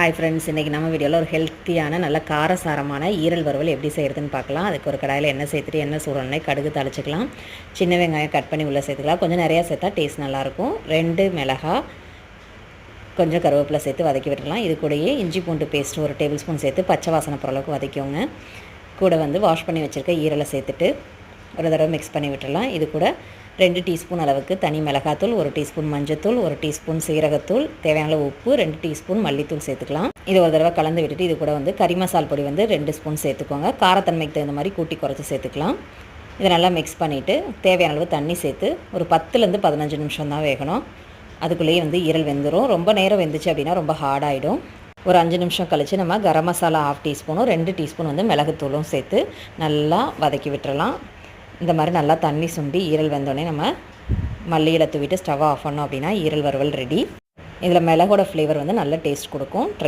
Hi friends, இன்றைக்கி நம்ம வீடியோவில் ஒரு ஹெல்த்தியான நல்ல காரசாரமான ஈரல் வறுவல் எப்படி செய்கிறதுன்னு பார்க்கலாம். அதுக்கு ஒரு கடாயில் எண்ணெய் சேர்த்துட்டு எண்ணெய் சூடனே கடுகு தாளிச்சிக்கலாம். சின்ன வெங்காயம் கட் பண்ணி உள்ளே சேர்த்துக்கலாம். கொஞ்சம் நிறையா சேர்த்தா டேஸ்ட் நல்லாயிருக்கும். 2 மிளகாய், கொஞ்சம் கருவேப்பிலை சேர்த்து வதக்கி விட்டுடலாம். இது கூடயே இஞ்சி பூண்டு பேஸ்ட் 1 டேபிள் ஸ்பூன் சேர்த்து பச்சை வாசனை போகிற அளவுக்கு வதக்கிக்கோங்க. கூட வாஷ் பண்ணி வச்சுருக்க ஈரலை சேர்த்துட்டு ஒரு தடவை மிக்ஸ் பண்ணி விட்டுடலாம். இது கூட 2 டீஸ்பூன் அளவுக்கு தனி மிளகாத்தூள், 1 டீஸ்பூன் மஞ்சத்தூள், 1 டீஸ்பூன் சீரகத்தூள், தேவையான உப்பு, 2 டீஸ்பூன் மல்லித்தூள் சேர்த்துக்கலாம். இது ஒரு தடவை கலந்து விட்டுட்டு இது கூட கறி மசால் பொடி 2 ஸ்பூன் சேர்த்துக்கோங்க. காரத்தன்மைக்கு தகுந்த மாதிரி கூட்டி குறைச்சி சேர்த்துக்கலாம். இதை நல்லா மிக்ஸ் பண்ணிவிட்டு தேவையான அளவு தண்ணி சேர்த்து ஒரு 10லேருந்து 15 நிமிஷம் தான் வேகணும். அதுக்குள்ளேயே ஈரல் வெந்துடும். ரொம்ப நேரம் வெந்துச்சு அப்படின்னா ரொம்ப ஹார்டாகிடும். ஒரு 5 நிமிஷம் கழித்து நம்ம கரம் மசாலா 1/2 டீஸ்பூனும் 2 டீஸ்பூன் மிளகுத்தூளும் சேர்த்து நல்லா வதக்கி விட்டுறலாம். இந்த மாதிரி நல்லா தண்ணி சுண்டி ஈரல் வெந்தோடனே நம்ம மல்லியில் தூவிட்டு ஸ்டவ் ஆஃப் பண்ணோம் அப்படின்னா ஈரல் வறுவல் ரெடி. இதில் மிளகோட ஃப்ளேவர் நல்ல டேஸ்ட் கொடுக்கும். ட்ரை